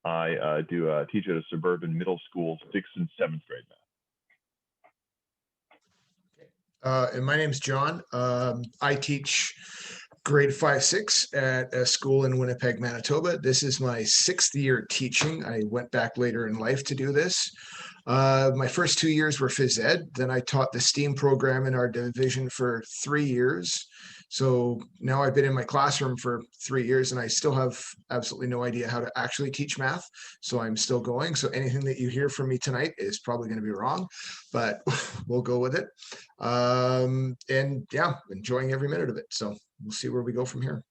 I teach at a suburban middle school, 6th and 7th grade math. And my name's John. I teach grade 5, 6 at a school in Winnipeg, Manitoba. This is my 6th year teaching. I went back later in life to do this. My first 2 years were phys ed. Then I taught the STEAM program in our division for 3 years. So now I've been in my classroom for 3 years and I still have absolutely no idea how to actually teach math. So I'm still going. So anything that you hear from me tonight is probably going to be wrong, but we'll go with it. And yeah, enjoying every minute of it. So we'll see where we go from here.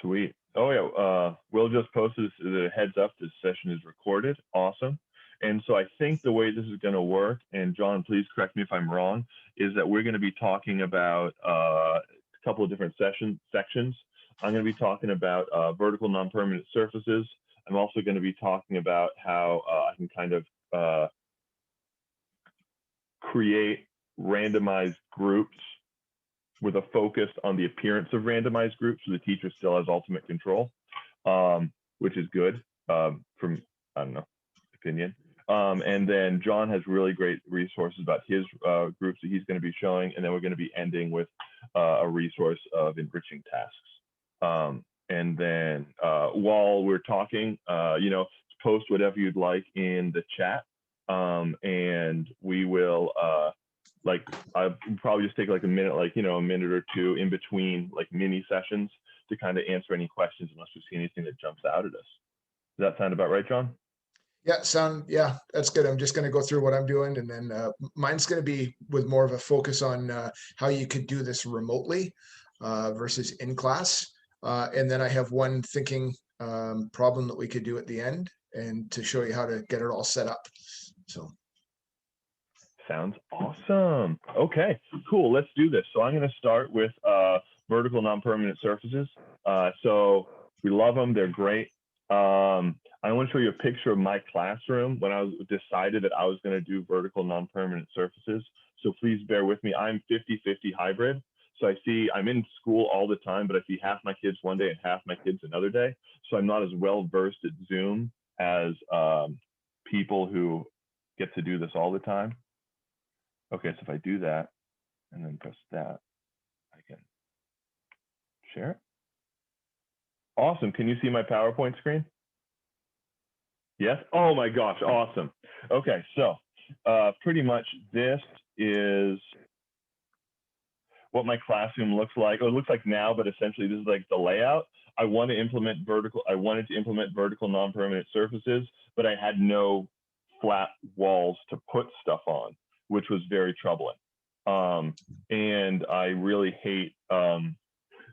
Sweet. Oh yeah, Will just posted the heads up, this session is recorded. Awesome. And so I think the way this is going to work, and John, please correct me if I'm wrong, is that we're going to be talking about a couple of different sections. I'm going to be talking about vertical non-permanent surfaces. I'm also going to be talking about how I can kind of create randomized groups with a focus on the appearance of randomized groups, so the teacher still has ultimate control, which is good from, I don't know, opinion. And then John has really great resources about his groups that he's going to be showing, and then we're going to be ending with a resource of enriching tasks. And then while we're talking, you know, post whatever you'd like in the chat, and we will like I'll probably just take like a minute, like, you know, a minute or two in between like mini sessions to kind of answer any questions unless we see anything that jumps out at us. Does that sound about right, John? Yeah, that's good. I'm just going to go through what I'm doing, and then mine's going to be with more of a focus on how you could do this remotely versus in class. And then I have one thinking problem that we could do at the end, and to show you how to get it all set up. So. Sounds awesome. Okay, cool. Let's do this. So I'm going to start with vertical non-permanent surfaces. So we love them. They're great. I want to show you a picture of my classroom when I decided that I was going to do vertical non-permanent surfaces. So please bear with me. I'm 50-50 hybrid. So I see I'm in school all the time, but I see half my kids one day and half my kids another day. So I'm not as well versed at Zoom as people who get to do this all the time. Okay, so if I do that and then press that, I can share it. Awesome. Can you see my PowerPoint screen? Yes? Oh my gosh, awesome. Okay, so pretty much this is what my classroom looks like. It looks like now, but essentially this is like the layout. I wanted to implement vertical non-permanent surfaces, but I had no flat walls to put stuff on, which was very troubling. And I really hate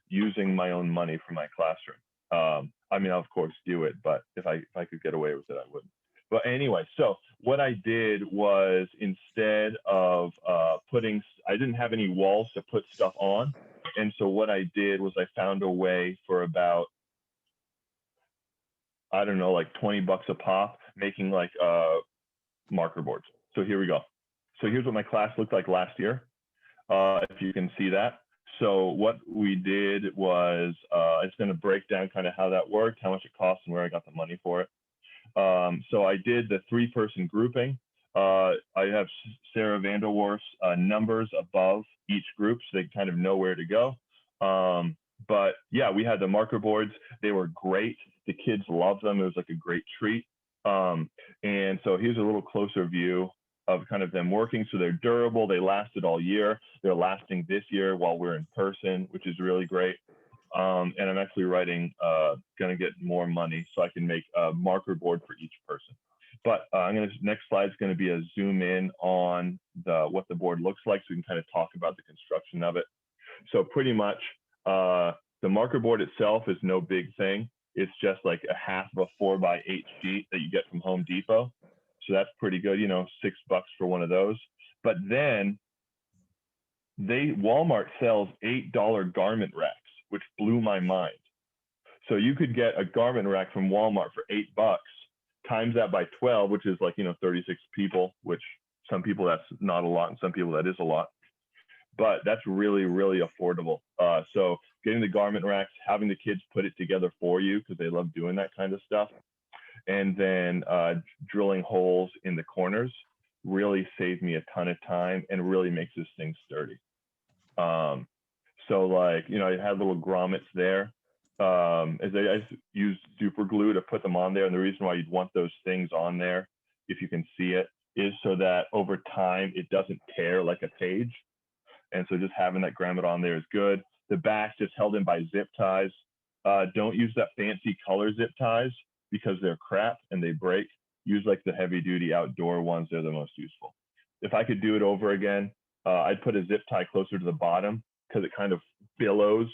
using my own money for my classroom. I mean, I'll of course do it, but if I could get away with it, I wouldn't. But anyway, so what I did was, instead of I didn't have any walls to put stuff on. And so what I did was I found a way for about, I don't know, like 20 bucks a pop, making like marker boards. So here we go. So here's what my class looked like last year, if you can see that. So what we did was, it's going to break down kind of how that worked, how much it cost, and where I got the money for it. So I did the 3-person grouping. I have Sarah Vanderwerf's numbers above each group, so they kind of know where to go. But yeah, we had the marker boards. They were great. The kids loved them. It was like a great treat. And so here's a little closer view of kind of them working. So they're durable. They lasted all year. They're lasting this year while we're in person, which is really great. And I'm actually writing, going to get more money so I can make a marker board for each person. But next slide is going to be a zoom in on what the board looks like, so we can kind of talk about the construction of it. So pretty much the marker board itself is no big thing. It's just like a half of a 4x8 sheet that you get from Home Depot. So that's pretty good, you know, $6 for one of those. But then Walmart sells $8 garment racks, which blew my mind. So you could get a garment rack from Walmart for $8, times that by 12, which is like, you know, 36 people, which some people that's not a lot, and some people that is a lot. but that's really, really affordable. So getting the garment racks, having the kids put it together for you because they love doing that kind of stuff, and then drilling holes in the corners really saved me a ton of time and really makes this thing sturdy. So like, you know, I had little grommets there. As I used super glue to put them on there. And the reason why you'd want those things on there, if you can see it, is so that over time it doesn't tear like a page. And so just having that grommet on there is good. The back just held in by zip ties. Don't use that fancy color zip ties because they're crap and they break. Use like the heavy duty outdoor ones. They're the most useful. If I could do it over again, I'd put a zip tie closer to the bottom because it kind of billows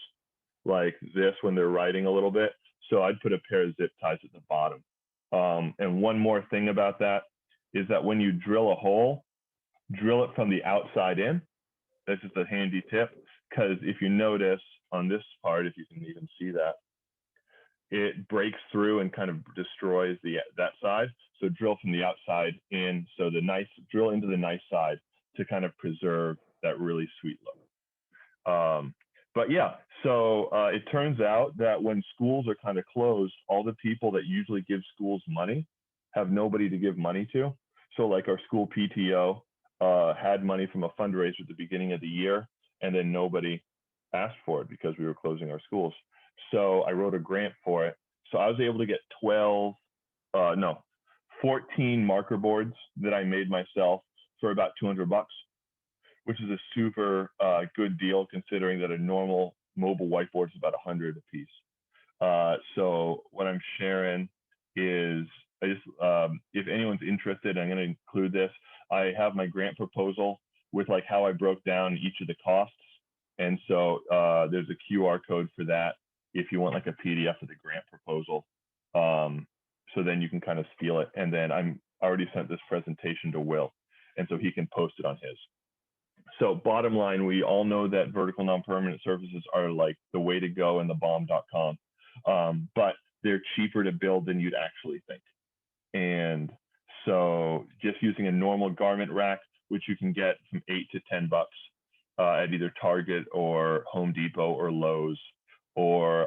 like this when they're writing a little bit. So I'd put a pair of zip ties at the bottom. And one more thing about that is that when you drill a hole, drill it from the outside in. That's just a handy tip, because if you notice on this part, if you can even see that, it breaks through and kind of destroys that side. So drill from the outside in. So drill into the nice side to kind of preserve that really sweet look. But yeah, so it turns out that when schools are kind of closed, all the people that usually give schools money have nobody to give money to. So like our school PTO had money from a fundraiser at the beginning of the year, and then nobody asked for it because we were closing our schools. So I wrote a grant for it. So I was able to get 14 marker boards that I made myself for about $200, which is a super good deal considering that a normal mobile whiteboard is about $100 a piece. So what I'm sharing is, if anyone's interested, I'm going to include this. I have my grant proposal with like how I broke down each of the costs. And so there's a QR code for that if you want like a PDF of the grant proposal. So then you can kind of steal it. And then I already sent this presentation to Will, and so he can post it on his. So bottom line, we all know that vertical non-permanent surfaces are like the way to go in the bomb.com, but they're cheaper to build than you'd actually think. And so just using a normal garment rack, which you can get from $8 to $10 at either Target or Home Depot or Lowe's or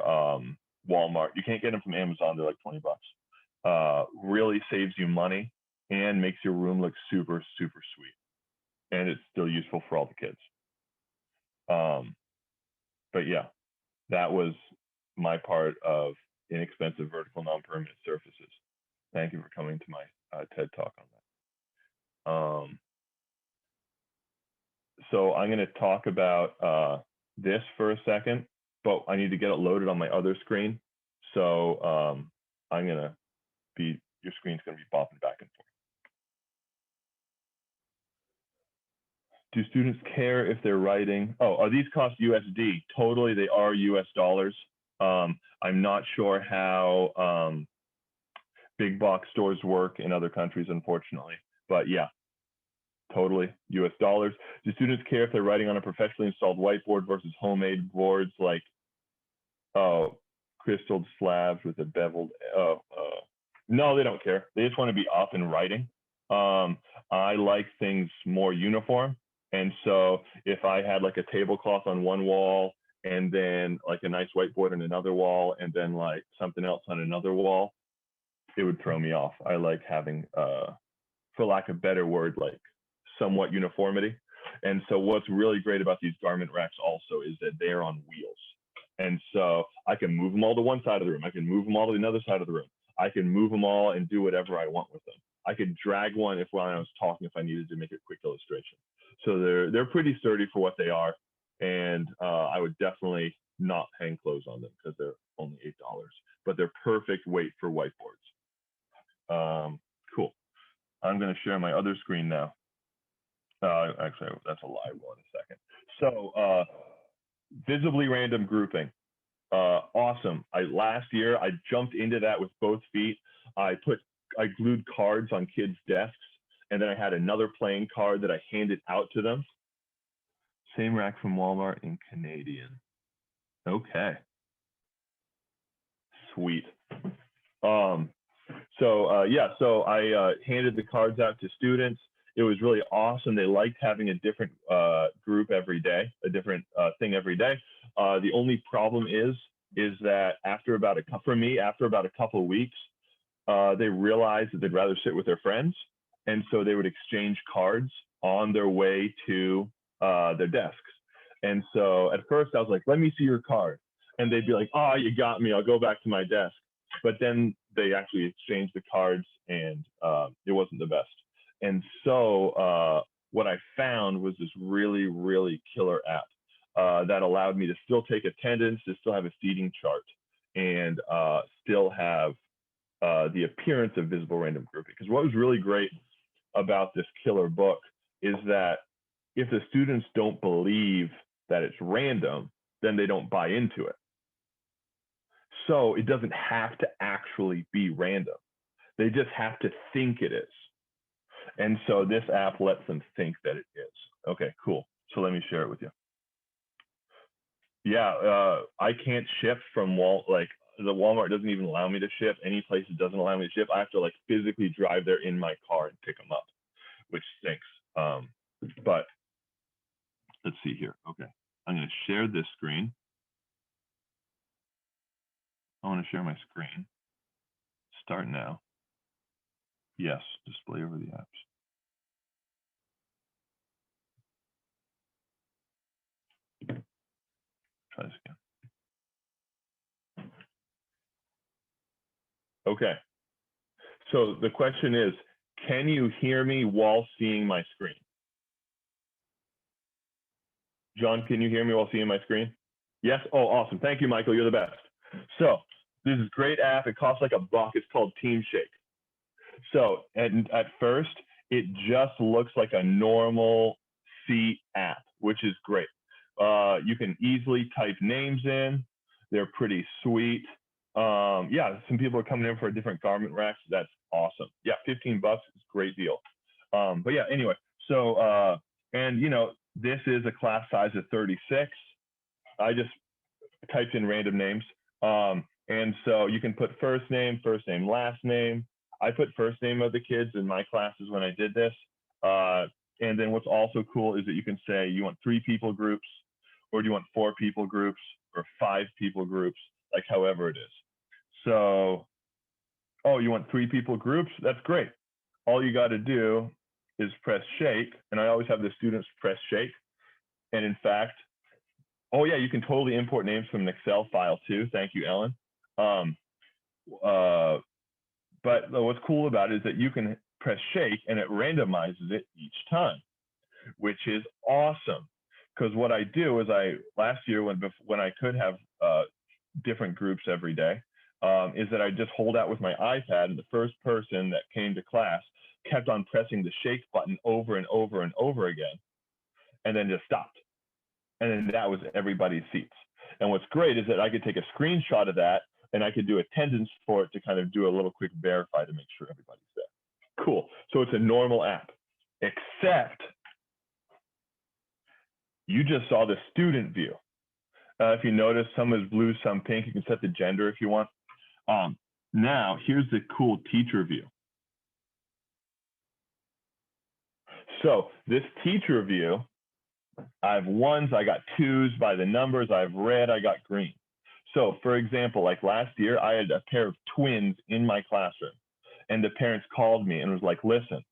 Walmart. You can't get them from Amazon. They're like $20. Really saves you money and makes your room look super, super sweet. And it's still useful for all the kids. But yeah, that was my part of inexpensive vertical non-permanent surfaces. Thank you for coming to my TED Talk on that. So I'm going to talk about this for a second, but I need to get it loaded on my other screen. So your screen's going to be bopping back and forth. Do students care if they're writing? Oh, are these costs USD? Totally, they are US dollars. I'm not sure how big box stores work in other countries, unfortunately, but yeah, totally US dollars. Do students care if they're writing on a professionally installed whiteboard versus homemade boards like crystalled slabs with a beveled? No, they don't care. They just want to be up and writing. I like things more uniform. And so if I had like a tablecloth on one wall and then like a nice whiteboard on another wall and then like something else on another wall, it would throw me off. I like having, for lack of a better word, like somewhat uniformity. And so what's really great about these garment racks also is that they're on wheels. And so I can move them all to one side of the room. I can move them all to another side of the room. I can move them all and do whatever I want with them. I could drag one while I was talking if I needed to make a quick illustration. So they're pretty sturdy for what they are. And I would definitely not hang clothes on them because they're only $8, but they're perfect weight for whiteboards. Cool. I'm going to share my other screen now. Actually, that's a live one in a second. So visibly random grouping. Awesome. Last year, I jumped into that with both feet. I glued cards on kids' desks, and then I had another playing card that I handed out to them. Same rack from Walmart in Canadian. Okay. Sweet. So I handed the cards out to students, It was really awesome. They liked having a different group every day, a different thing every day. The only problem is that after about a couple of weeks, they realized that they'd rather sit with their friends. And so they would exchange cards on their way to their desks. And so at first I was like, let me see your card. And they'd be like, oh, you got me. I'll go back to my desk. But then they actually exchanged the cards, and it wasn't the best. And so what I found was this really, really killer app that allowed me to still take attendance, to still have a seating chart, and still have the appearance of visible random grouping. Because what was really great about this killer book is that if the students don't believe that it's random, then they don't buy into it. So it doesn't have to actually be random. They just have to think it is. And so this app lets them think that it is. Okay, cool. So let me share it with you. Yeah, I can't ship from the Walmart doesn't even allow me to ship. Any place that doesn't allow me to ship, I have to like physically drive there in my car and pick them up, which stinks. But let's see here. Okay, I'm going to share this screen. I want to share my screen. Start now. Yes, display over the apps. Try this again. Okay. So the question is, can you hear me while seeing my screen? John, can you hear me while seeing my screen? Yes? Oh, awesome. Thank you, Michael. You're the best. So this is a great app. It costs like $1. It's called Team Shake. So at first, it just looks like a normal C app, which is great. You can easily type names in. They're pretty sweet. Yeah, some people are coming in for a different garment racks. That's awesome. Yeah, $15 is a great deal. But yeah, anyway, so, and you know, this is a class size of 36. I just typed in random names. And so you can put first name, last name. I put first name of the kids in my classes when I did this. And then what's also cool is that you can say you want 3 people groups, or do you want 4 people groups, or 5 people groups, like however it is. So, oh, you want 3 people groups? That's great. All you got to do is press shake. And I always have the students press shake. And in fact, oh yeah, you can totally import names from an Excel file too. Thank you, Ellen. But what's cool about it is that you can press shake and it randomizes it each time, which is awesome. Because what I do is last year when I could have different groups every day, is that I just hold out with my iPad, and the first person that came to class kept on pressing the shake button over and over and over again, and then just stopped. And then that was everybody's seats. And what's great is that I could take a screenshot of that, and I could do attendance for it to kind of do a little quick verify to make sure everybody's there. Cool. So it's a normal app, except you just saw the student view. If you notice, some is blue, some pink. You can set the gender if you want. Now, here's the cool teacher view. So this teacher view, I have 1s, I got 2s by the numbers, I have red, I got green. So for example, like last year, I had a pair of twins in my classroom, and the parents called me and was like, listen,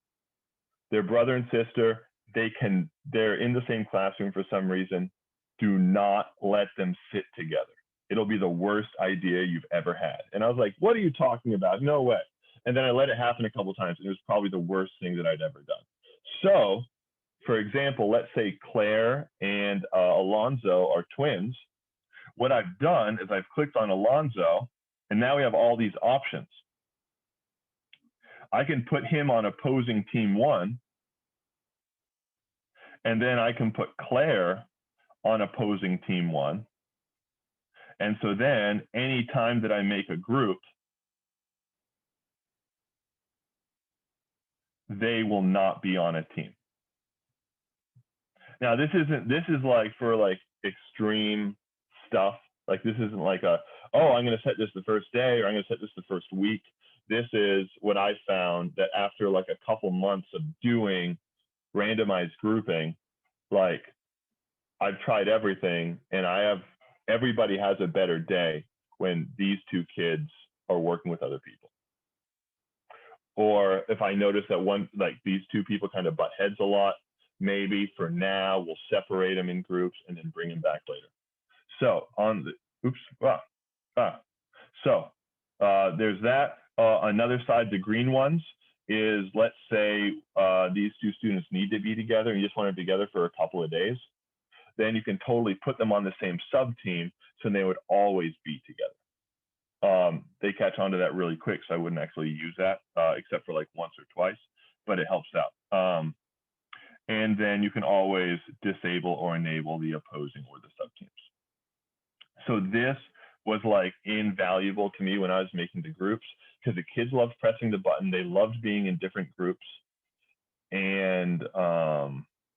they're brother and sister, they're in the same classroom for some reason. Do not let them sit together. It'll be the worst idea you've ever had. And I was like, what are you talking about? No way. And then I let it happen a couple of times, and it was probably the worst thing that I'd ever done. So for example, let's say Claire and Alonzo are twins. What I've done is I've clicked on Alonzo, and now we have all these options. I can put him on opposing team 1, and then I can put Claire on opposing team 1. And so then any time that I make a group, they will not be on a team. Now this is like for like extreme stuff. Like this isn't like oh, I'm going to set this the first day, or I'm going to set this the first week. This is what I found that after like a couple months of doing randomized grouping, like I've tried everything, and everybody has a better day when these two kids are working with other people. Or if I notice that these two people kind of butt heads a lot, maybe for now we'll separate them in groups and then bring them back later. So there's that. Another side, the green ones, is let's say these two students need to be together and you just want them together for a couple of days. Then you can totally put them on the same sub team, so they would always be together. They catch on to that really quick, so I wouldn't actually use that except for like once or twice, but it helps out. And then you can always disable or enable the opposing or the sub teams. So this was like invaluable to me when I was making the groups, because the kids loved pressing the button. They loved being in different groups. And I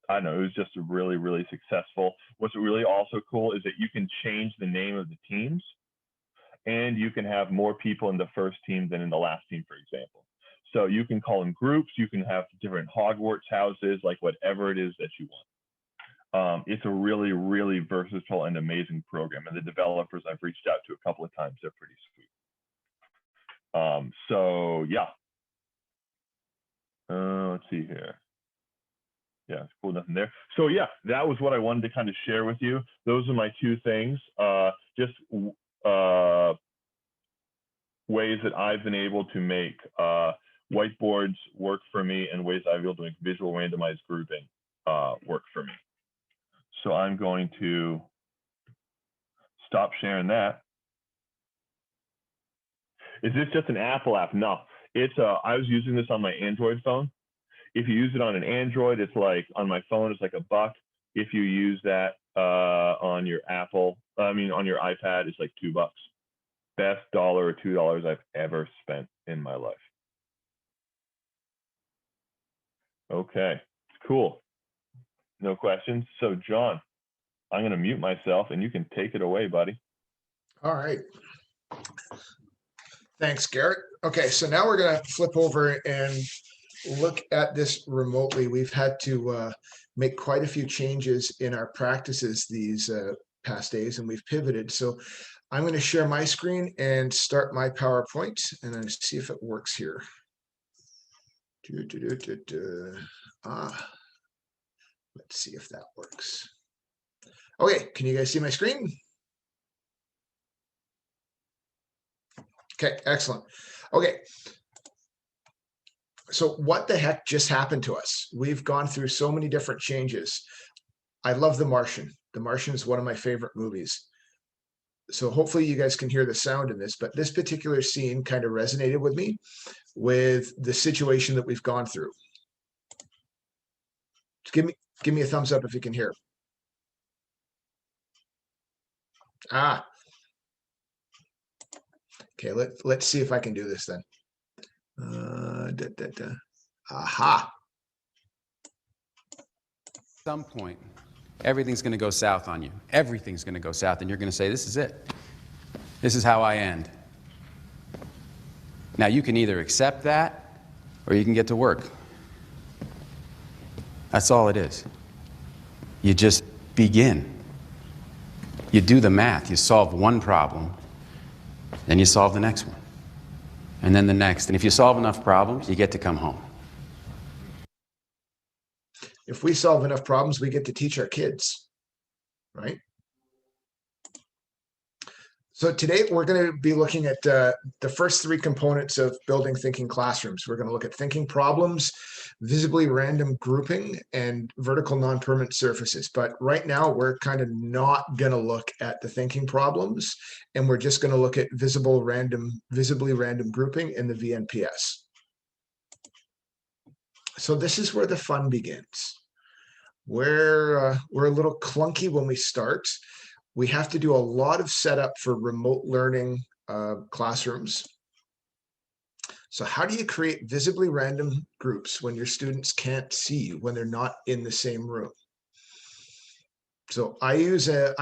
don't know, it was just really, really successful. What's really also cool is that you can change the name of the teams, and you can have more people in the first team than in the last team, for example. So you can call them groups, you can have different Hogwarts houses, like whatever it is that you want. It's a really, really versatile and amazing program. And the developers I've reached out to a couple of times, they're pretty sweet. So yeah. Let's see here. Yeah, it's cool, nothing there. So yeah, that was what I wanted to kind of share with you. Those are my two things. Just ways that I've been able to make whiteboards work for me, and ways I've been able to make visual randomized grouping work for me. So I'm going to stop sharing that. Is this just an Apple app? No, it's I was using this on my Android phone. If you use it on an Android, it's like on my phone, it's like $1. If you use that on your on your iPad, it's like $2. Best $1 or $2 I've ever spent in my life. Okay, cool. No questions. So John, I'm going to mute myself and you can take it away, buddy. All right. Thanks, Garrett. Okay, so now we're going to flip over and look at this remotely. We've had to make quite a few changes in our practices these past days, and we've pivoted. So I'm going to share my screen and start my PowerPoint, and then see if it works here. Let's see if that works. Okay, can you guys see my screen? Okay, excellent. Okay. So what the heck just happened to us? We've gone through so many different changes. I love The Martian. The Martian is one of my favorite movies. So hopefully you guys can hear the sound in this, but this particular scene kind of resonated with me with the situation that we've gone through. Just give me a thumbs up if you can hear. Okay, let's see if I can do this then. Aha. At some point, everything's going to go south on you. Everything's going to go south, and you're going to say, this is it. This is how I end. Now, you can either accept that, or you can get to work. That's all it is. You just begin. You do the math. You solve one problem, then you solve the next one, and then the next. And if you solve enough problems, you get to come home. If we solve enough problems, we get to teach our kids, right? So today we're going to be looking at the first three components of building thinking classrooms. We're going to look at thinking problems, visibly random grouping, and vertical non-permanent surfaces. But right now we're kind of not going to look at the thinking problems, and we're just going to look at visibly random grouping in the VNPS. So this is where the fun begins. We're a little clunky when we start. We have to do a lot of setup for remote learning classrooms. So how do you create visibly random groups when your students can't see you, when they're not in the same room? So I use a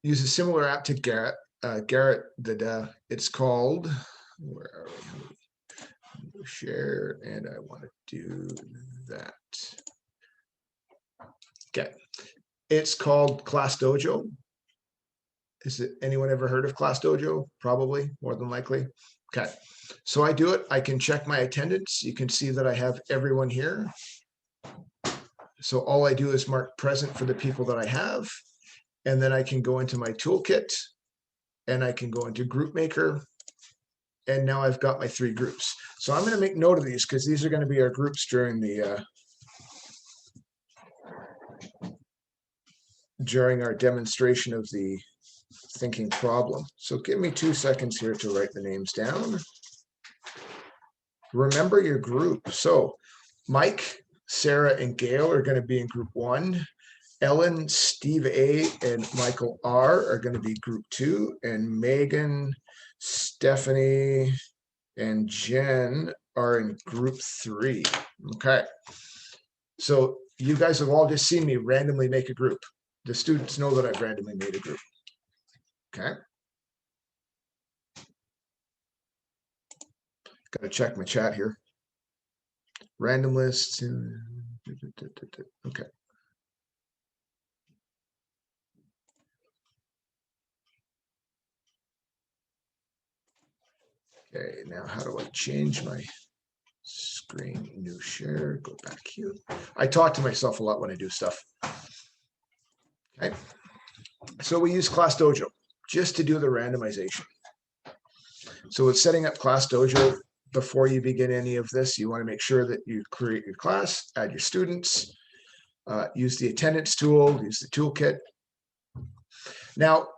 similar app to Garrett. Garrett, that it's called, where are we? Share, and I want to do that. Okay. It's called Class Dojo. Is it anyone ever heard of Class Dojo? Probably, more than likely. Okay. So I do it. I can check my attendance. You can see that I have everyone here. So all I do is mark present for the people that I have. And then I can go into my toolkit and I can go into Group Maker. And now I've got my 3 groups. So I'm going to make note of these because these are going to be our groups during during our demonstration of the thinking problem. So give me 2 seconds here to write the names down. Remember your group. So Mike, Sarah, and Gail are going to be in group 1. Ellen, Steve A, and Michael R are going to be group 2. And Megan, Stephanie, and Jen are in group 3. Okay. So you guys have all just seen me randomly make a group. The students know that I've randomly made a group. Okay. Got to check my chat here. Random list. Okay. Okay, now how do I change my screen? New share, go back here. I talk to myself a lot when I do stuff. Okay. So we use Class Dojo just to do the randomization. So with setting up Class Dojo, before you begin any of this, you want to make sure that you create your class, add your students, use the attendance tool, use the toolkit. Now,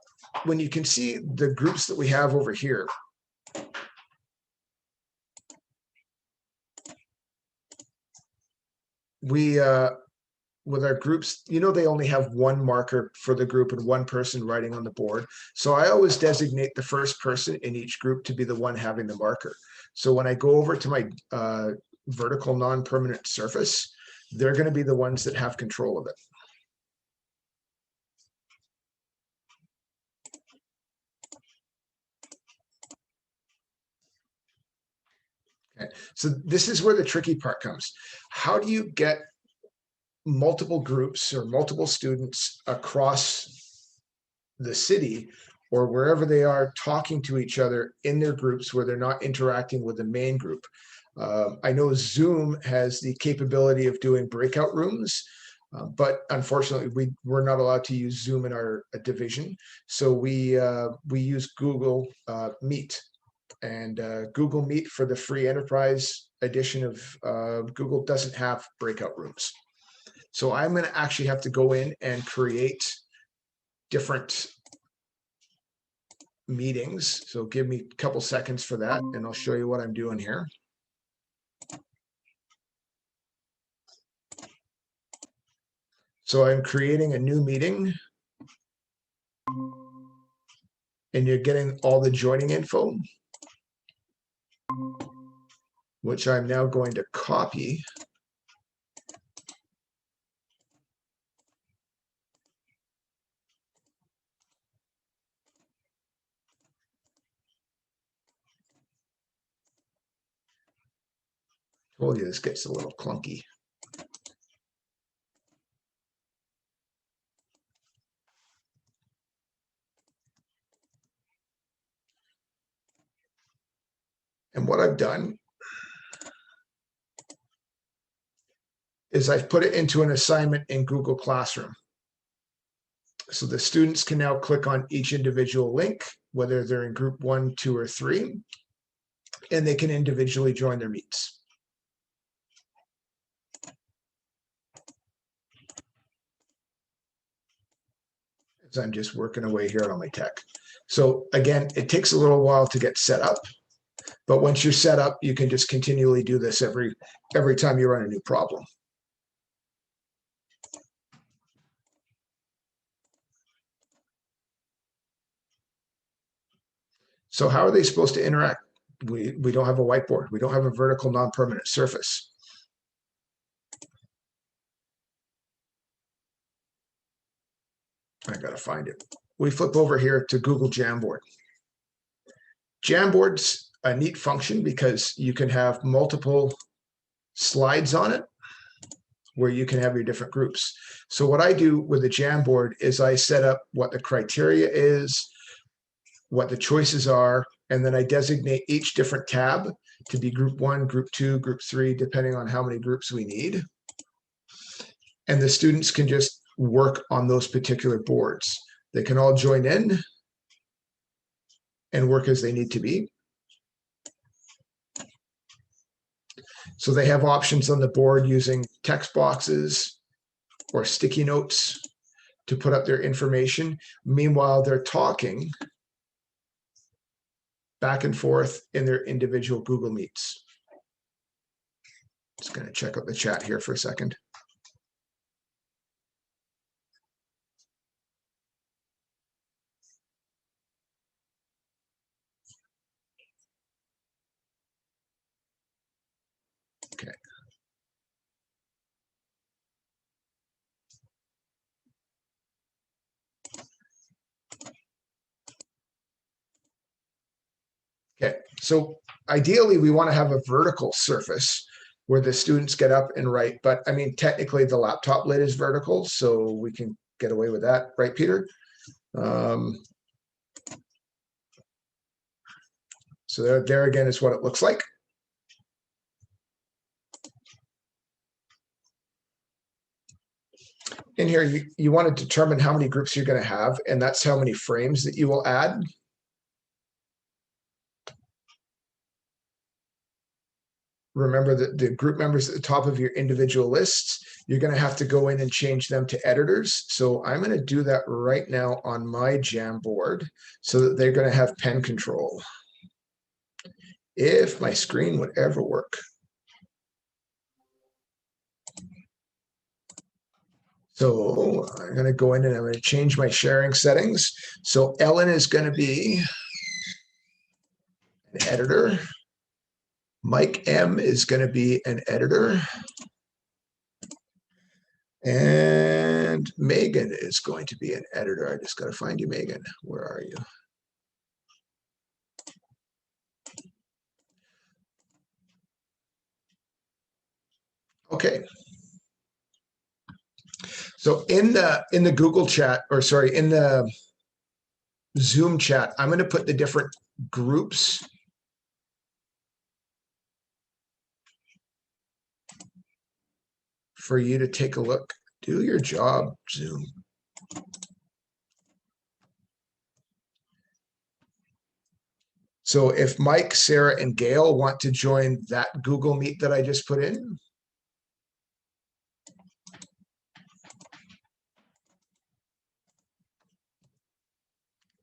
when you can see the groups that we have over here, we, with our groups, you know, they only have one marker for the group and one person writing on the board. So I always designate the first person in each group to be the one having the marker. So when I go over to my vertical non-permanent surface, they're going to be the ones that have control of it. Okay. So this is where the tricky part comes. How do you get multiple groups or multiple students across the city or wherever they are talking to each other in their groups where they're not interacting with the main group? I know Zoom has the capability of doing breakout rooms, but unfortunately we're not allowed to use Zoom in our division. So we use Google Meet. And Google Meet for the free enterprise edition of Google doesn't have breakout rooms. So I'm going to actually have to go in and create different meetings. So give me a couple seconds for that, and I'll show you what I'm doing here. So I'm creating a new meeting, and you're getting all the joining info, which I'm now going to copy. Told you this gets a little clunky. And what I've done is I've put it into an assignment in Google Classroom. So the students can now click on each individual link, whether they're in group 1, 2, or 3, and they can individually join their meets. As I'm just working away here on my tech. So again, it takes a little while to get set up, but once you're set up, you can just continually do this every time you run a new problem. So how are they supposed to interact? We don't have a whiteboard. We don't have a vertical non-permanent surface. I got to find it. We flip over here to Google Jamboard. Jamboard's a neat function because you can have multiple slides on it. where you can have your different groups. So what I do with the Jamboard is I set up what the criteria is, what the choices are, and then I designate each different tab to be group 1, group 2, group 3, depending on how many groups we need. And the students can just work on those particular boards. They can all join in and work as they need to be. So they have options on the board using text boxes or sticky notes to put up their information. Meanwhile, they're talking back and forth in their individual Google Meets. Just going to check out the chat here for a second. Okay. Okay, so ideally we want to have a vertical surface where the students get up and write, but I mean, technically the laptop lid is vertical, so we can get away with that, right, Peter? So there again is what it looks like. In here, you want to determine how many groups you're going to have, and that's how many frames that you will add. Remember that the group members at the top of your individual lists, you're going to have to go in and change them to editors. So I'm going to do that right now on my Jamboard so that they're going to have pen control. If my screen would ever work. So I'm going to go in and I'm going to change my sharing settings. So Ellen is going to be an editor. Mike M is going to be an editor. And Megan is going to be an editor. I just got to find you, Megan. Where are you? Okay. So in the Google chat, or sorry, in the Zoom chat, I'm going to put the different groups for you to take a look. Do your job, Zoom. So if Mike, Sarah, and Gail want to join that Google Meet that I just put in,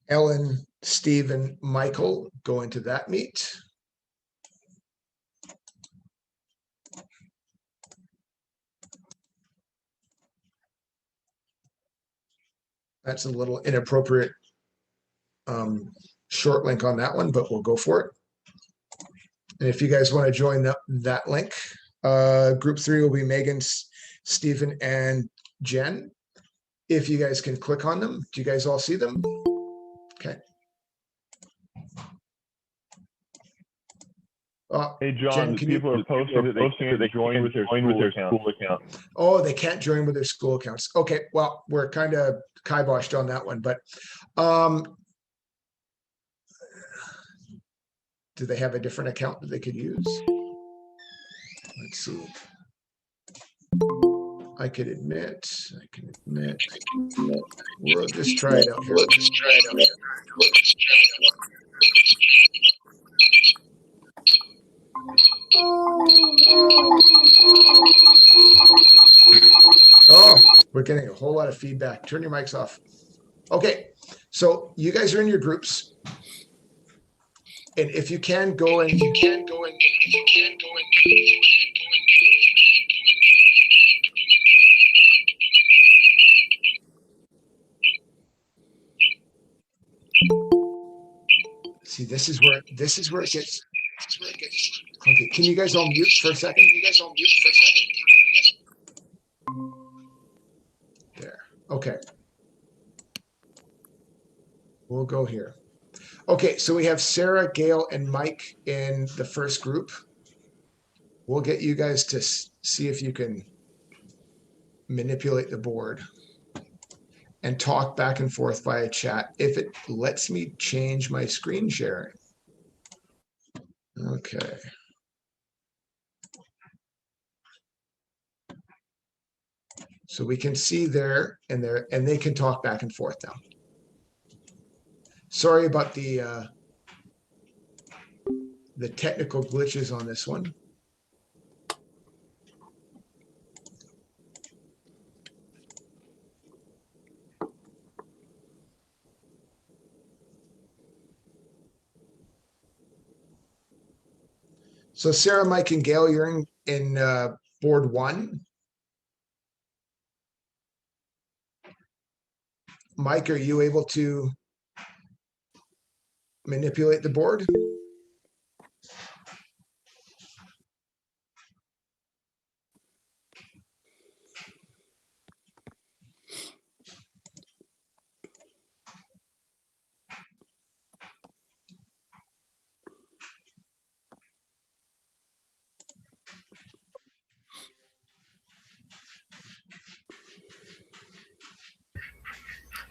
Ellen, Steve, and Michael go into that meet. That's a little inappropriate short link on that one, but we'll go for it. And if you guys want to join that link, group 3 will be Megan, Stephen, and Jen. If you guys can click on them, do you guys all see them? Okay. Hey, John, Jen, can people you, are posting that they join with their school account. Oh, they can't join with their school accounts. Okay, well, we're kind of kiboshed on that one, but do they have a different account that they could use? Let's see. I can admit. We'll just try it out here. Oh, we're getting a whole lot of feedback. Turn your mics off. Okay, so you guys are in your groups. And if you can go in, see, this is where it gets. Okay, can you guys all mute for a second? There. Okay. We'll go here. Okay, so we have Sarah, Gail, and Mike in the first group. We'll get you guys to see if you can manipulate the board, and talk back and forth via chat if it lets me change my screen sharing. Okay. So we can see there and there, and they can talk back and forth now. Sorry about the technical glitches on this one. So Sarah, Mike, and Gail, you're in board 1. Mike, are you able to manipulate the board?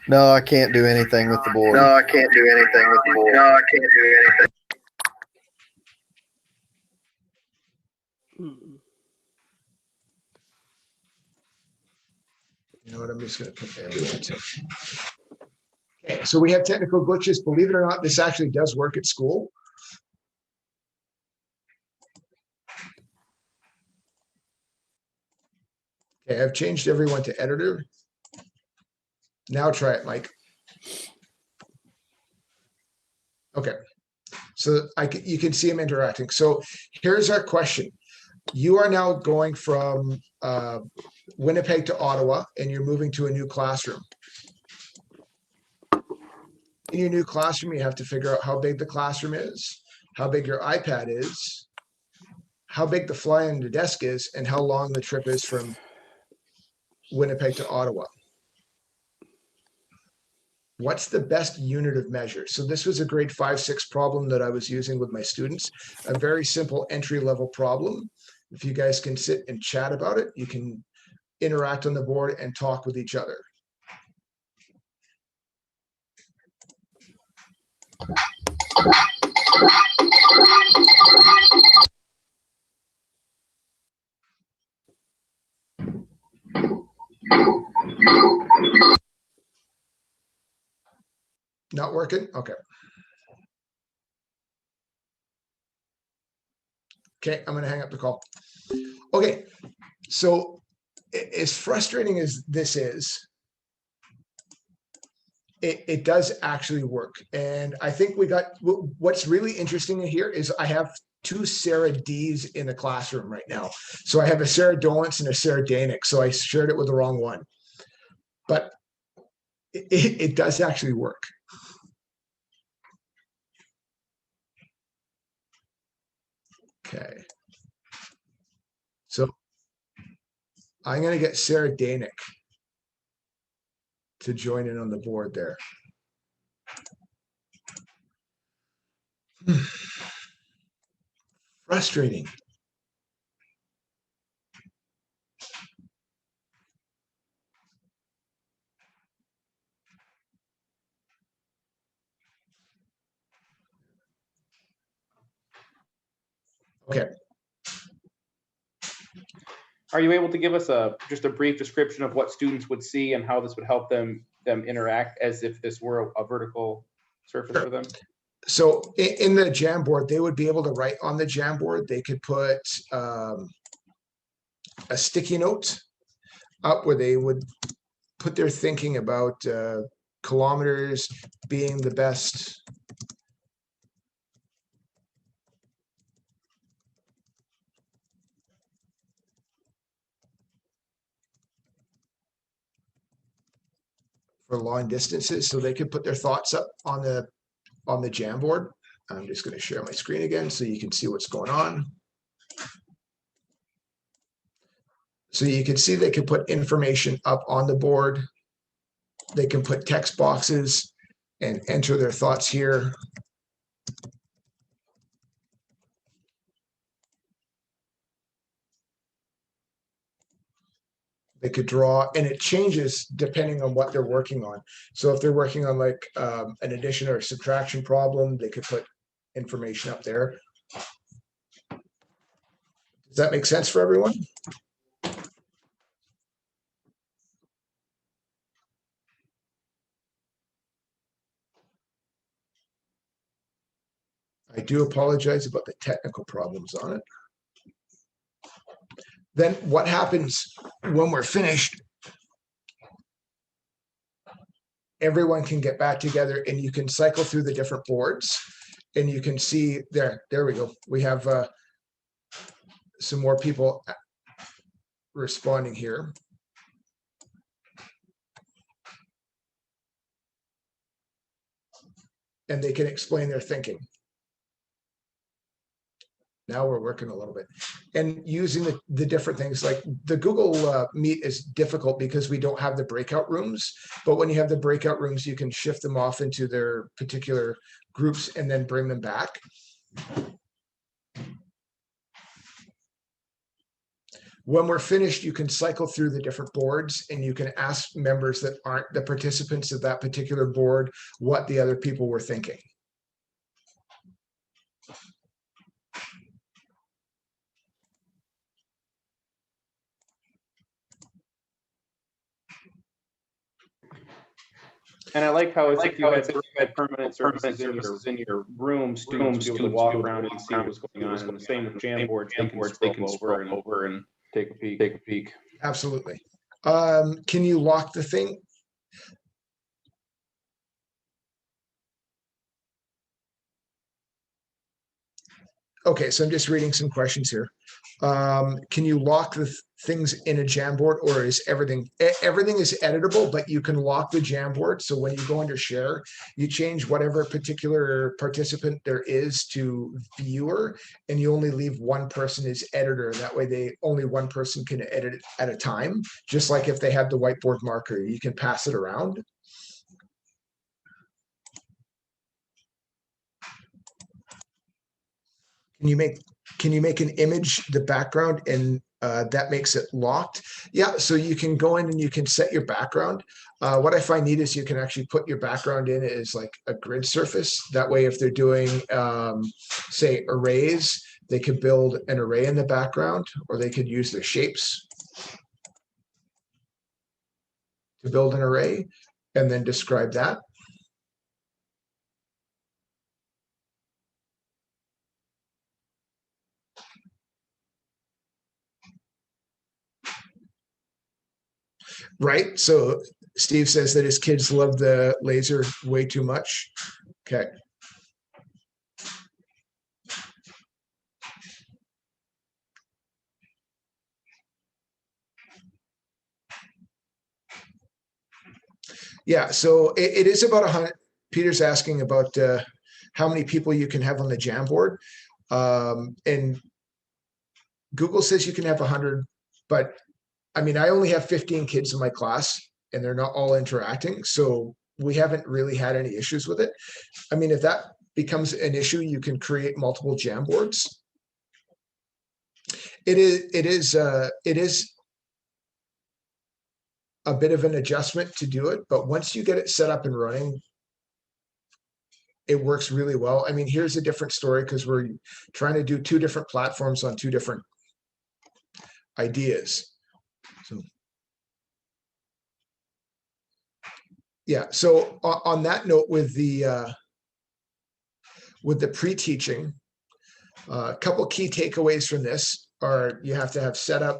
No, I can't do anything with the board. No, I can't do anything with the board. No, I can't do anything. You know what, I'm just going to put that. Okay, so we have technical glitches. Believe it or not, this actually does work at school. Okay, I've changed everyone to editor. Now try it, Mike. Okay, so you can see them interacting. So here's our question. You are now going from Winnipeg to Ottawa, and you're moving to a new classroom. In your new classroom, you have to figure out how big the classroom is, how big your iPad is, how big the fly on the desk is, and how long the trip is from Winnipeg to Ottawa. What's the best unit of measure? So this was a grade 5-6 problem that I was using with my students, a very simple entry-level problem. If you guys can sit and chat about it, you can interact on the board and talk with each other. Not working? Okay. Okay, I'm going to hang up the call. Okay, so as frustrating as this is, it does actually work. And I think we got, what's really interesting in here is I have 2 Sarah D's in the classroom right now. So I have a Sarah Dolence and a Sarah Danick. So I shared it with the wrong one. But it does actually work. Okay. So I'm going to get Sarah Danick to join in on the board there. Frustrating. Okay. Are you able to give us just a brief description of what students would see and how this would help them interact as if this were a vertical surface for them? So in the Jamboard, they would be able to write on the Jamboard. They could put a sticky note up where they would put their thinking about kilometers being the best. For long distances, so they could put their thoughts up on the Jamboard. I'm just going to share my screen again so you can see what's going on. So you can see they can put information up on the board. They can put text boxes and enter their thoughts here. They could draw, and it changes depending on what they're working on. So if they're working on like an addition or subtraction problem, they could put information up there. Does that make sense for everyone? I do apologize about the technical problems on it. Then what happens when we're finished? Everyone can get back together and you can cycle through the different boards and you can see there we go. We have some more people responding here. And they can explain their thinking. Now we're working a little bit and using the different things. Like the Google Meet is difficult because we don't have the breakout rooms, but when you have the breakout rooms, you can shift them off into their particular groups and then bring them back. When we're finished, you can cycle through the different boards and you can ask members that aren't the participants of that particular board what the other people were thinking. And I like how if you had permanent services in your room, students be able to walk around and see what's going on. And the same with Jamboard, they can scroll over and take a peek. Absolutely. Can you lock the thing? Okay, so I'm just reading some questions here. Can you lock the things in a Jamboard, or is everything is editable, but you can lock the Jamboard? So when you go under share, you change whatever particular participant there is to viewer, and you only leave one person as editor. That way only one person can edit it at a time. Just like if they have the whiteboard marker, you can pass it around. Can you make an image the background and that makes it locked? Yeah, so you can go in and you can set your background. What I find neat is you can actually put your background in as like a grid surface. That way, if they're doing, say, arrays, they could build an array in the background, or they could use their shapes to build an array and then describe that. Right. So Steve says that his kids love the laser way too much. Okay. Yeah. So it is about 100. Peter's asking about how many people you can have on the Jamboard. And Google says you can have 100, but I mean, I only have 15 kids in my class and they're not all interacting. So we haven't really had any issues with it. I mean, if that becomes an issue, you can create multiple Jamboards. It is a bit of an adjustment to do it, but once you get it set up and running, it works really well. I mean, here's a different story because we're trying to do 2 different platforms on 2 different ideas. So yeah, so on that note, with the pre-teaching, a couple key takeaways from this are you have to have setup,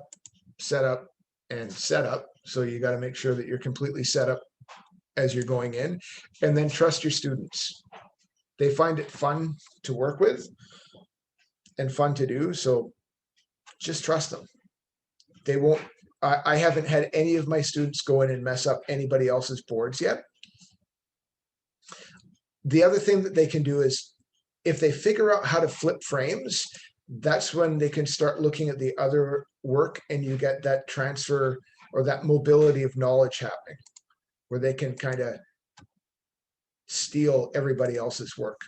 and setup. So you got to make sure that you're completely set up as you're going in, and then trust your students. They find it fun to work with and fun to do. So just trust them. They won't. I haven't had any of my students go in and mess up anybody else's boards yet. The other thing that they can do is if they figure out how to flip frames, that's when they can start looking at the other work and you get that transfer or that mobility of knowledge happening where they can kind of steal everybody else's work.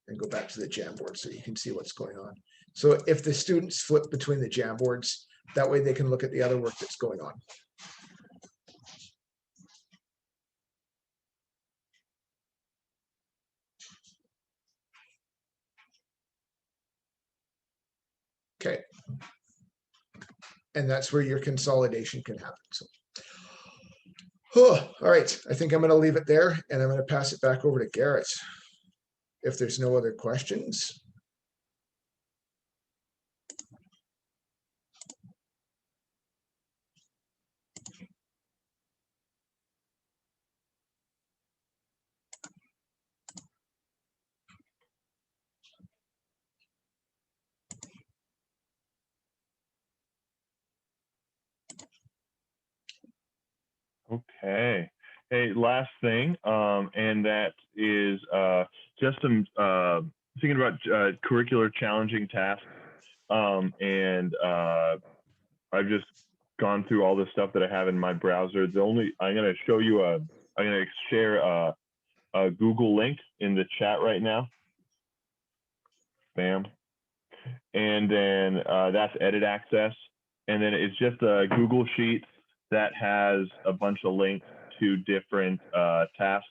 and go back to the Jamboard so you can see what's going on. So if the students flip between the Jamboards, that way they can look at the other work that's going on. Okay. And that's where your consolidation can happen. So, all right, I think I'm going to leave it there, and I'm going to pass it back over to Garrett if there's no other questions. Okay. Hey, last thing, and that is just some thinking about curricular challenging tasks. And I've just gone through all the stuff that I have in my browser. I'm going to show you I'm going to share a Google link in the chat right now. Bam. And then that's edit access. And then it's just a Google Sheet that has a bunch of links to different tasks.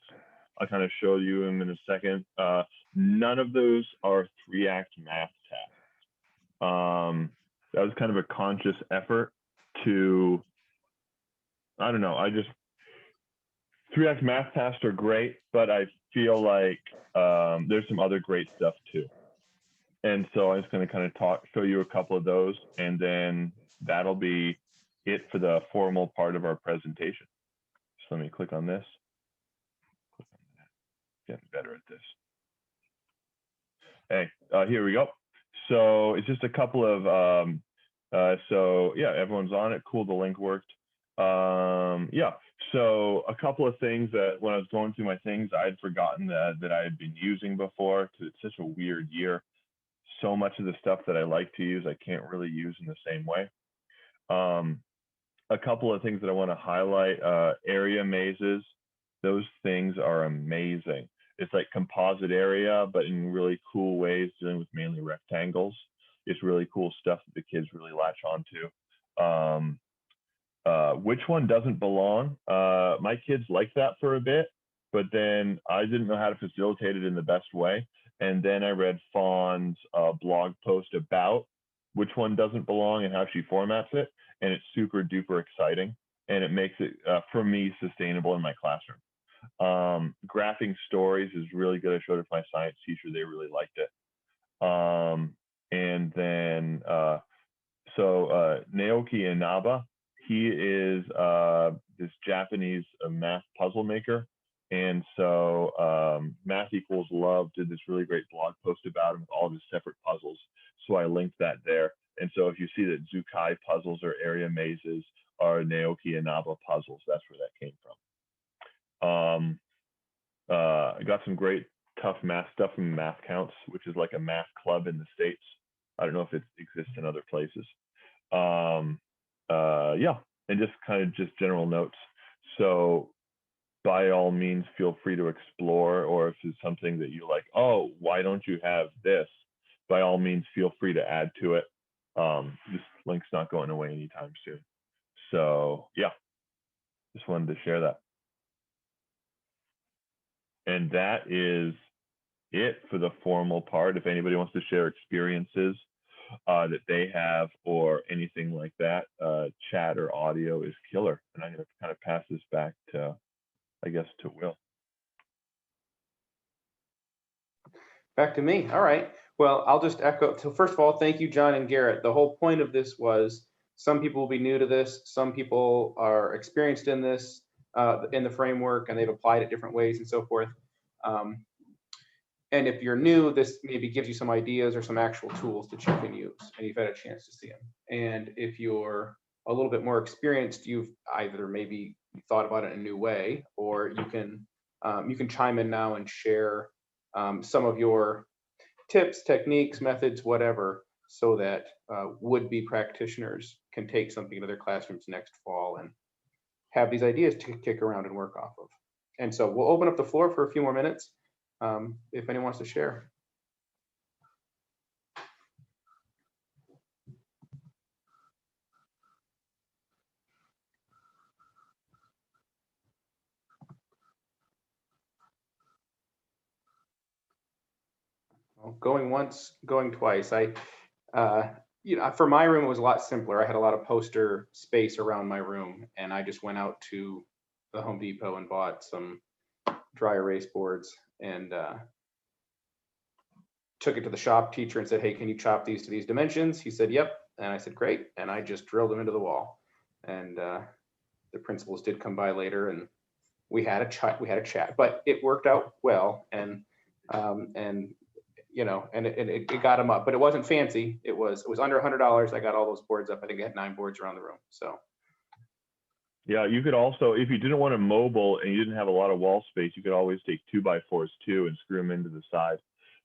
I'll kind of show you them in a second. None of those are 3-act math tasks. That was kind of a conscious effort to, I don't know, 3-act math tasks are great, but I feel like there's some other great stuff too. And so I'm just going to kind of show you a couple of those, and then that'll be it for the formal part of our presentation. So let me click on this. Getting better at this. Hey, here we go. So it's just a couple of, so yeah, everyone's on it. Cool, the link worked. Yeah, so a couple of things that when I was going through my things, I'd forgotten that I had been using before, because it's such a weird year. So much of the stuff that I like to use, I can't really use in the same way. A couple of things that I want to highlight, area mazes. Those things are amazing. It's like composite area, but in really cool ways, dealing with mainly rectangles. It's really cool stuff that the kids really latch onto. Which one doesn't belong? My kids liked that for a bit, but then I didn't know how to facilitate it in the best way. And then I read Fawn's blog post about which one doesn't belong and how she formats it. And it's super duper exciting. And it makes it, for me, sustainable in my classroom. Graphing stories is really good. I showed it to my science teacher. They really liked it. And then, Naoki Inaba, he is this Japanese math puzzle maker. And so Math Equals Love did this really great blog post about him with all of his separate puzzles. So I linked that there. And so if you see that Zukai puzzles or area mazes are Naoki Inaba puzzles, that's where that came from. I got some great tough math stuff from Math Counts, which is like a math club in the States. I don't know if it exists in other places. Yeah, and just kind of just general notes. So by all means, feel free to explore, or if it's something that you like, oh, why don't you have this? By all means, feel free to add to it. This link's not going away anytime soon. So yeah, just wanted to share that. And that is it for the formal part. If anybody wants to share experiences that they have or anything like that, chat or audio is killer. And I'm going to kind of pass this back to, I guess, to Will. Back to me. All right. Well, I'll just echo. So first of all, thank you, John and Garrett. The whole point of this was some people will be new to this. Some people are experienced in this, in the framework, and they've applied it different ways and so forth. And if you're new, this maybe gives you some ideas or some actual tools that you can use, and you've had a chance to see them. And if you're a little bit more experienced, you've either maybe thought about it in a new way, or you can chime in now and share some of your tips, techniques, methods, whatever, so that would-be practitioners can take something to their classrooms next fall and have these ideas to kick around and work off of. And so we'll open up the floor for a few more minutes if anyone wants to share. Well, going once, going twice. For my room, it was a lot simpler. I had a lot of poster space around my room, and I just went out to the Home Depot and bought some dry erase boards and took it to the shop teacher and said, "Hey, can you chop these to these dimensions?" He said, "Yep." And I said, "Great." And I just drilled them into the wall. And the principals did come by later, and we had a chat, but it worked out well. And it got them up, but it wasn't fancy. It was under $100. I got all those boards up. I think I had 9 boards around the room. So Yeah, you could also, if you didn't want a mobile and you didn't have a lot of wall space, you could always take 2x4s too and screw them into the side.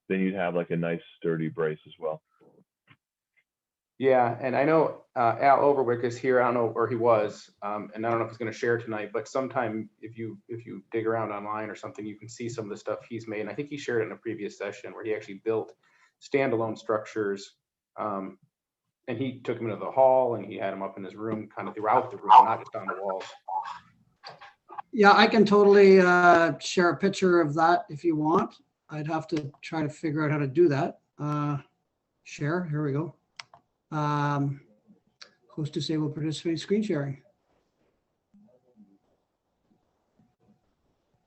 Then you'd have like a nice sturdy brace as well. yeah, and I know Al Overwick is here. I don't know where he was, and I don't know if he's going to share tonight. But sometime if you dig around online or something, you can see some of the stuff he's made. And I think he shared it in a previous session where he actually built standalone structures, and he took them into the hall and he had them up in his room, kind of throughout the room, not just on the walls. Yeah, I can totally share a picture of that if you want. I'd have to try to figure out how to do that. Share, here we go. Host disabled participant screen sharing.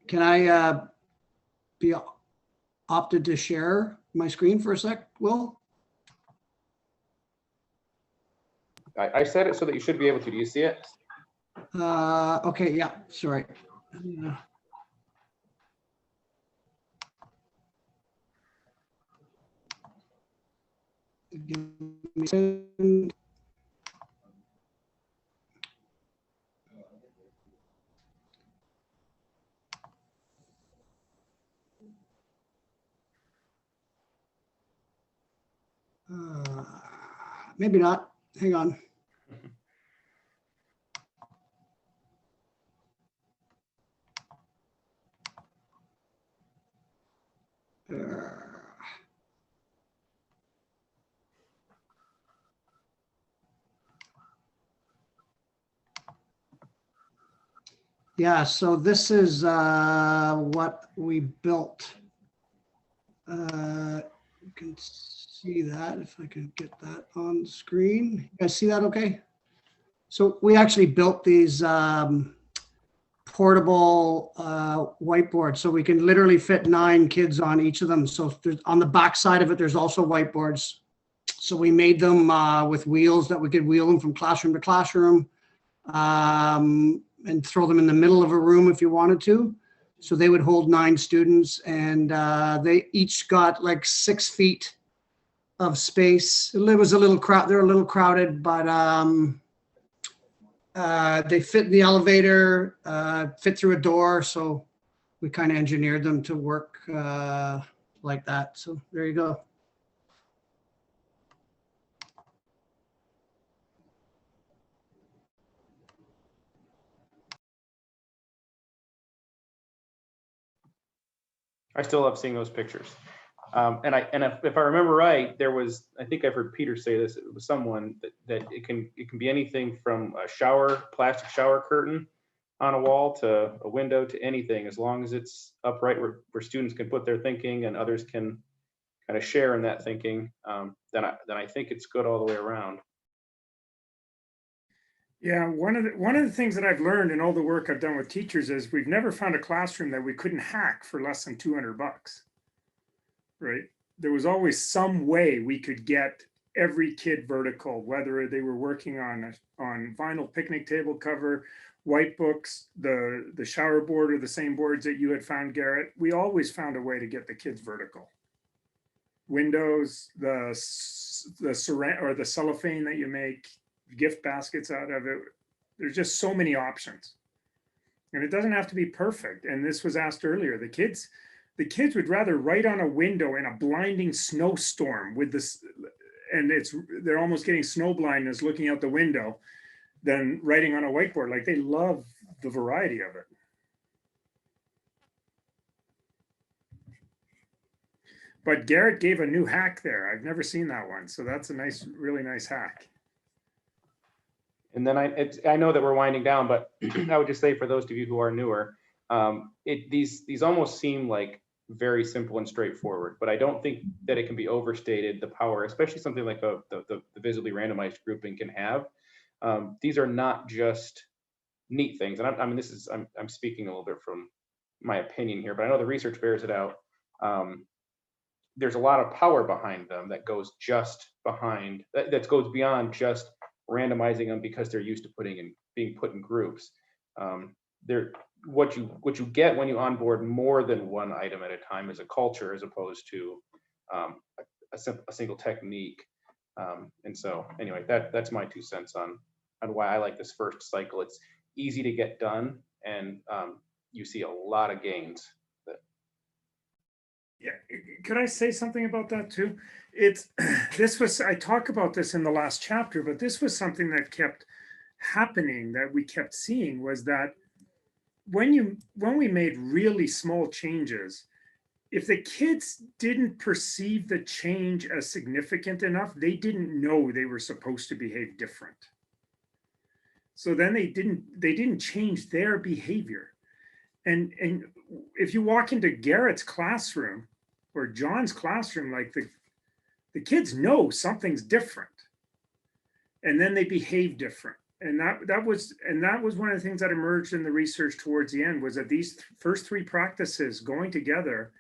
Can I be opted to share my screen for a sec, Will? I set it so that you should be able to. Do you see it? Okay, yeah, sorry. Give me a second. Maybe not. Hang on. Yeah, so this is what we built. You can see that if I can get that on the screen. You guys see that okay? So we actually built these portable whiteboards, so we can literally fit 9 kids on each of them. So on the back side of it, there's also whiteboards. So we made them with wheels that we could wheel them from classroom to classroom. And throw them in the middle of a room if you wanted to. So they would hold 9 students, and they each got like 6 feet of space. It was a little crowd. They're a little crowded, but they fit in the elevator, fit through a door. So we kind of engineered them to work like that. So there you go. I still love seeing those pictures. And if I remember right, I think I've heard Peter say this, it was someone that it can be anything from a plastic shower curtain on a wall to a window to anything, as long as it's upright where students can put their thinking and others can kind of share in that thinking, then I think it's good all the way around. Yeah, one of the things that I've learned in all the work I've done with teachers is we've never found a classroom that we couldn't hack for less than $200, right? There was always some way we could get every kid vertical, whether they were working on vinyl picnic table cover, white books, the shower board, or the same boards that you had found, Garrett. We always found a way to get the kids vertical. Windows, the saran or the cellophane that you make gift baskets out of it. There's just so many options, and it doesn't have to be perfect. And this was asked earlier, the kids would rather write on a window in a blinding snowstorm with this, and they're almost getting snow blindness looking out the window, than writing on a whiteboard. Like, they love the variety of it. But Garrett gave a new hack there. I've never seen that one, so that's a really nice hack. And then I know that we're winding down, but I would just say for those of you who are newer, these almost seem like very simple and straightforward, but I don't think that it can be overstated, the power, especially something like the visibly randomized grouping can have. These are not just neat things. And I mean, this is, I'm speaking a little bit from my opinion here, but I know the research bears it out. There's a lot of power behind them that goes just behind, that goes beyond just randomizing them because they're used to being put in groups. They're, what you get when you onboard more than one item at a time is a culture, as opposed to a single technique. And so anyway, that's my 2 cents on why I like this first cycle. It's easy to get done, and you see a lot of gains. Yeah, could I say something about that too? I talk about this in the last chapter, but this was something that kept happening, that we kept seeing, was that when we made really small changes, if the kids didn't perceive the change as significant enough, they didn't know they were supposed to behave different. So then they didn't change their behavior. And if you walk into Garrett's classroom or John's classroom, like the kids know something's different, and then they behave different. And that was one of the things that emerged in the research towards the end, was that these first 3 practices going together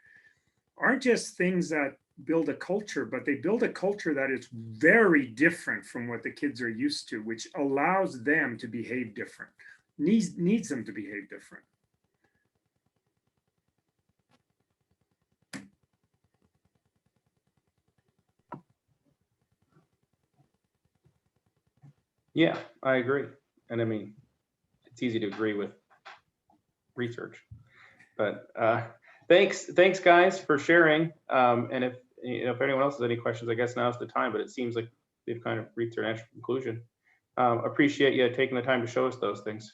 aren't just things that build a culture, but they build a culture that is very different from what the kids are used to, which allows them to behave different, needs them to behave different. Yeah, I agree. And I mean, it's easy to agree with research, but thanks guys for sharing. And if anyone else has any questions, I guess now's the time, but it seems like they've kind of reached their natural conclusion. Appreciate you taking the time to show us those things.